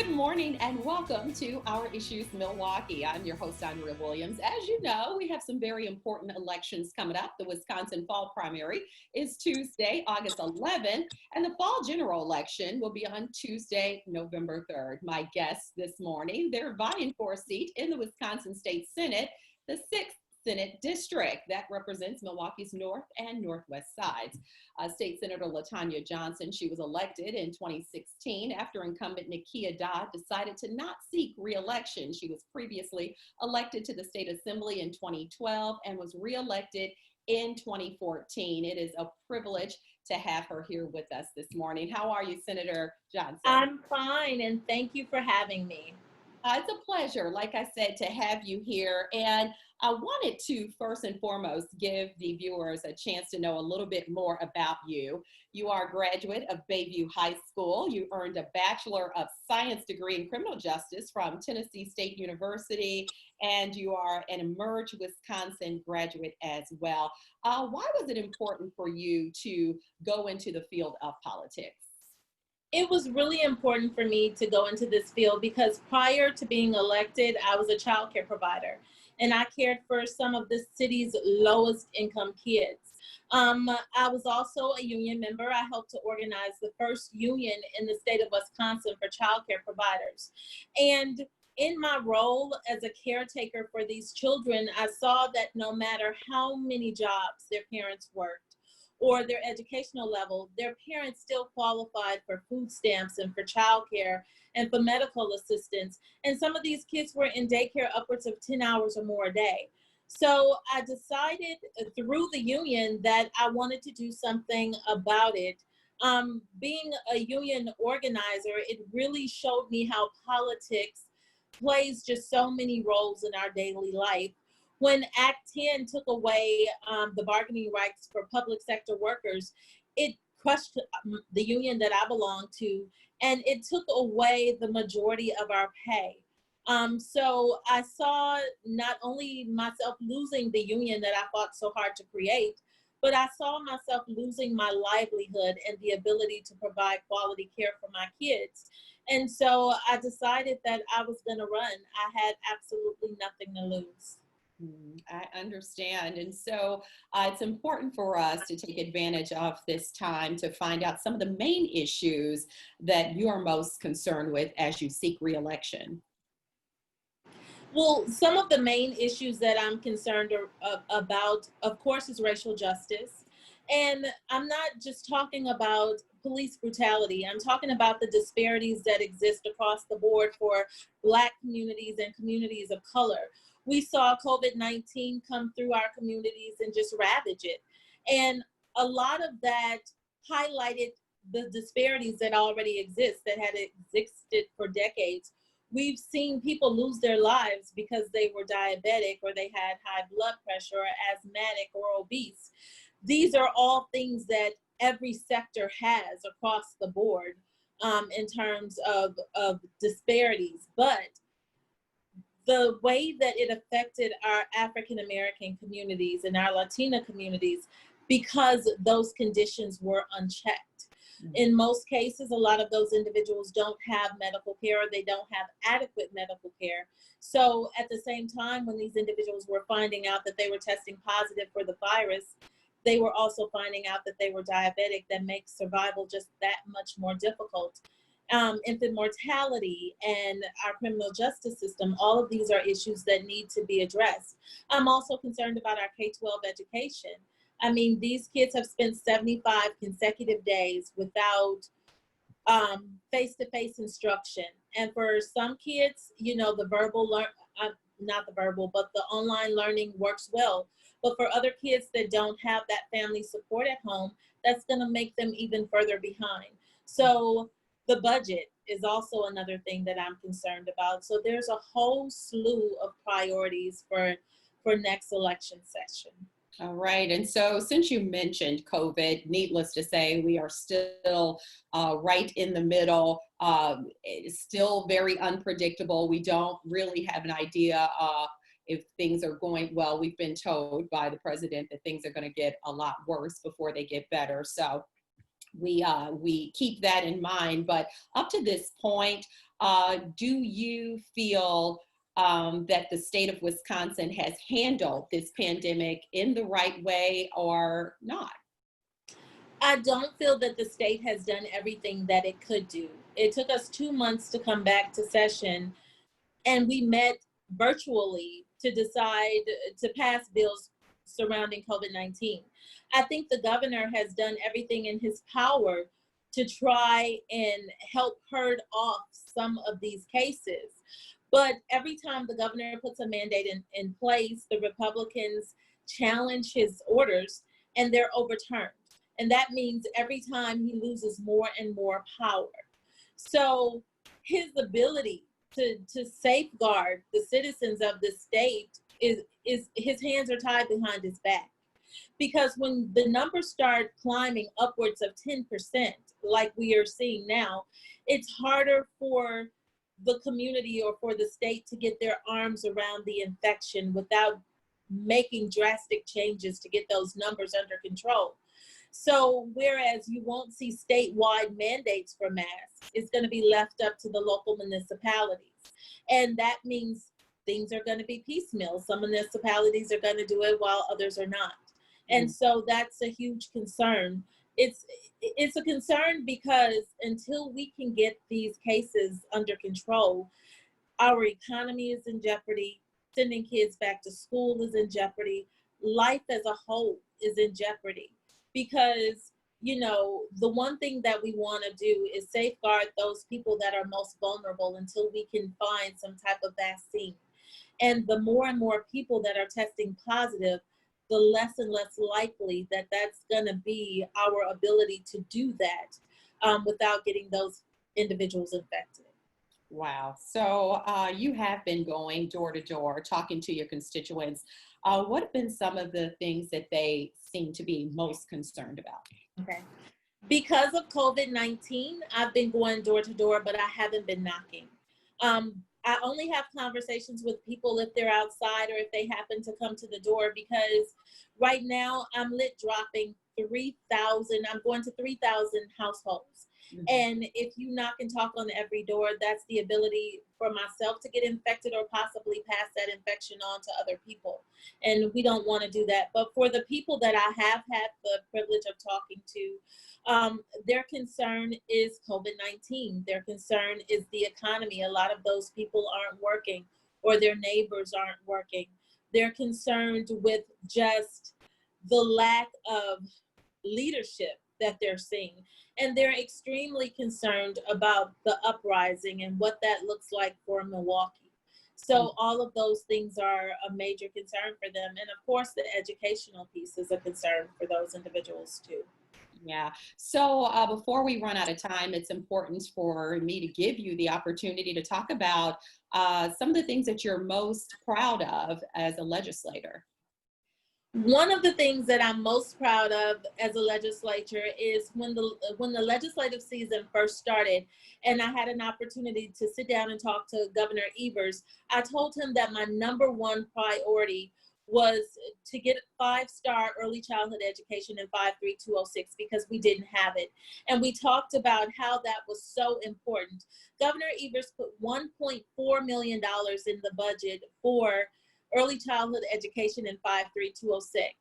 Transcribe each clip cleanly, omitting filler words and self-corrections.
Good morning and welcome to Our Issues Milwaukee. I'm your host, Andrea Williams. As you know, we have some very important elections coming up. The Wisconsin fall primary is Tuesday, August 11th, and the fall general election will be on Tuesday, November 3rd. My guests this morning, they're vying for a seat in the Wisconsin State Senate, the 6th Senate District that represents Milwaukee's north and northwest sides. State Senator LaTonya Johnson, she was elected in 2016 after incumbent Nakia Dodd decided to not seek re-election. She was previously elected to the State Assembly in 2012 and was re-elected in 2014. It is a privilege to have her here with us this morning. How are you, Senator Johnson? I'm fine, and thank you for having me. It's a pleasure, like I said, to have you here. And I wanted to first and foremost give the viewers a chance to know a little bit more about you. You are a graduate of Bayview High School. You earned a Bachelor of Science degree in Criminal Justice from Tennessee State University, and you are an Emerge Wisconsin graduate as well. Why was it important for you to go into the field of politics? It was really important for me to go into this field because prior to being elected, I was a child care provider, and I cared for some of the city's lowest income kids. I was also a union member. I helped to organize the first union in the state of Wisconsin for child care providers. And in my role as a caretaker for these children, I saw that no matter how many jobs their parents worked, or their educational level, their parents still qualified for food stamps and for childcare and for medical assistance. And some of these kids were in daycare upwards of 10 hours or more a day. So I decided through the union that I wanted to do something about it. Being a union organizer, it really showed me how politics plays just so many roles in our daily life. When Act 10 took away the bargaining rights for public sector workers, it crushed the union that I belong to, and it took away the majority of our pay. So I saw not only myself losing the union that I fought so hard to create, but I saw myself losing my livelihood and the ability to provide quality care for my kids. And so I decided that I was going to run. I had absolutely nothing to lose. I understand. And so it's important for us to take advantage of this time to find out some of the main issues that you are most concerned with as you seek re-election. Well, some of the main issues that I'm concerned about, of course, is racial justice. And I'm not just talking about police brutality. I'm talking about the disparities that exist across the board for Black communities and communities of color. We saw COVID-19 come through our communities and just ravage it. And a lot of that highlighted the disparities that already exist, that had existed for decades. We've seen people lose their lives because they were diabetic or they had high blood pressure or asthmatic or obese. These are all things that every sector has across the board in terms of disparities. But the way that it affected our African-American communities and our Latina communities, because those conditions were unchecked. In most cases, a lot of those individuals don't have medical care, or they don't have adequate medical care. So at the same time, when these individuals were finding out that they were testing positive for the virus, they were also finding out that they were diabetic. That makes survival just that much more difficult. Infant mortality and our criminal justice system, all of these are issues that need to be addressed. I'm also concerned about our K-12 education. I mean, these kids have spent 75 consecutive days without face-to-face instruction. And for some kids, you know, the online learning works well. But for other kids that don't have that family support at home, that's going to make them even further behind. So the budget is also another thing that I'm concerned about. So there's a whole slew of priorities for next election session. All right. And so since you mentioned COVID, needless to say, we are still right in the middle. It's still very unpredictable. We don't really have an idea if things are going well. We've been told by the president that things are going to get a lot worse before they get better. So we keep that in mind. But up to this point, Do you feel that the state of Wisconsin has handled this pandemic in the right way or not? I don't feel that the state has done everything that it could do. It took us 2 months to come back to session, and we met virtually to decide to pass bills surrounding COVID-19. I think the governor has done everything in his power to try and help herd off some of these cases. But every time the governor puts a mandate in place, the Republicans challenge his orders and they're overturned. And that means every time he loses more and more power. So his ability to safeguard the citizens of the state is his hands are tied behind his back. Because when the numbers start climbing upwards of 10%, like we are seeing now, it's harder for the community or for the state to get their arms around the infection without making drastic changes to get those numbers under control. So whereas you won't see statewide mandates for masks, it's going to be left up to the local municipalities. And that means things are going to be piecemeal. Some municipalities are going to do it while others are not. And so that's a huge concern. It's a concern because until we can get these cases under control, our economy is in jeopardy, sending kids back to school is in jeopardy, life as a whole is in jeopardy. Because, you know, the one thing that we want to do is safeguard those people that are most vulnerable until we can find some type of vaccine. And the more and more people that are testing positive, the less and less likely that that's going to be our ability to do that without getting those individuals infected. Wow. So you have been going door to door, talking to your constituents. What have been some of the things that they seem to be most concerned about? Okay. Because of COVID-19, I've been going door to door, but I haven't been knocking. I only have conversations with people if they're outside or if they happen to come to the door, because right now I'm lit dropping 3,000, I'm going to 3,000 households. And if you knock and talk on every door, that's the ability for myself to get infected or possibly pass that infection on to other people. And we don't want to do that. But for the people that I have had the privilege of talking to, their concern is COVID-19. Their concern is the economy. A lot of those people aren't working or their neighbors aren't working. They're concerned with just the lack of leadership that they're seeing. And they're extremely concerned about the uprising and what that looks like for Milwaukee. So all of those things are a major concern for them. And of course, the educational piece is a concern for those individuals too. Yeah. So before we run out of time, it's important for me to give you the opportunity to talk about some of the things that you're most proud of as a legislator. One of the things that I'm most proud of as a legislator is when the legislative season first started and I had an opportunity to sit down and talk to Governor Evers, I told him that my number one priority was to get 5-star early childhood education in 53206 because we didn't have it. And we talked about how that was so important. Governor Evers put $1.4 million in the budget for early childhood education in 53206.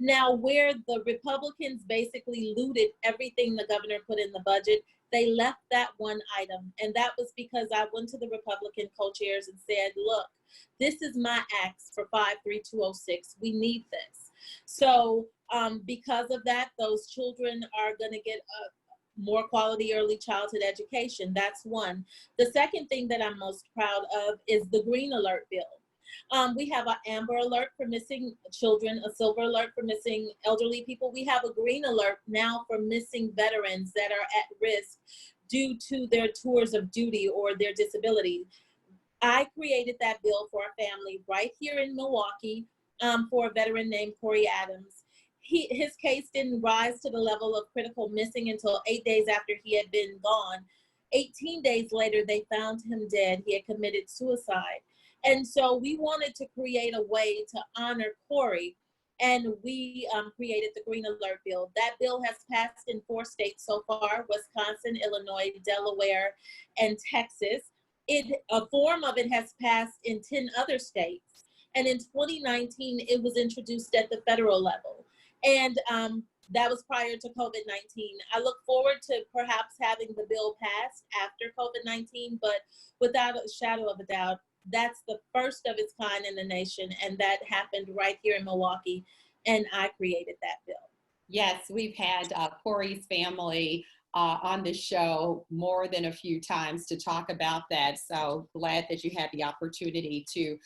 Now, where the Republicans basically looted everything the governor put in the budget, they left that one item. And that was because I went to the Republican co-chairs and said, look, this is my ask for 53206. We need this. So because of that, those children are going to get a more quality early childhood education. That's one. The second thing that I'm most proud of is the Green Alert bill. We have an amber alert for missing children, a silver alert for missing elderly people. We have a green alert now for missing veterans that are at risk due to their tours of duty or their disability. I created that bill for a family right here in Milwaukee for a veteran named Corey Adams. His case didn't rise to the level of critical missing until 8 days after he had been gone. 18 days later, they found him dead. He had committed suicide. And so we wanted to create a way to honor Corey, and we created the Green Alert bill. That bill has passed in 4 states so far: Wisconsin, Illinois, Delaware, and Texas. a form of it has passed in 10 other states. And in 2019, it was introduced at the federal level. And that was prior to COVID-19. I look forward to perhaps having the bill passed after COVID-19, but without a shadow of a doubt, that's the first of its kind in the nation. And that happened right here in Milwaukee. And I created that bill. Yes, we've had Corey's family on the show more than a few times to talk about that. So glad that you had the opportunity to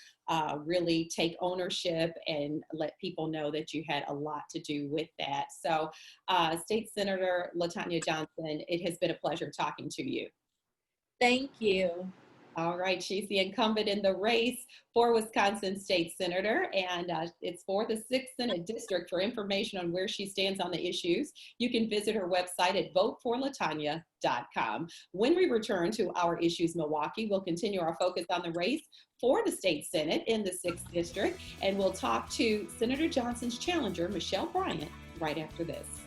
really take ownership and let people know that you had a lot to do with that. So State Senator LaTonya Johnson, it has been a pleasure talking to you. Thank you. All right, she's the incumbent in the race for Wisconsin State Senator, and it's for the 6th Senate District. For information on where she stands on the issues, you can visit her website at voteforlatonya.com. When we return to Our Issues Milwaukee, we'll continue our focus on the race for the State Senate in the 6th District, and we'll talk to Senator Johnson's challenger, Michelle Bryant, right after this.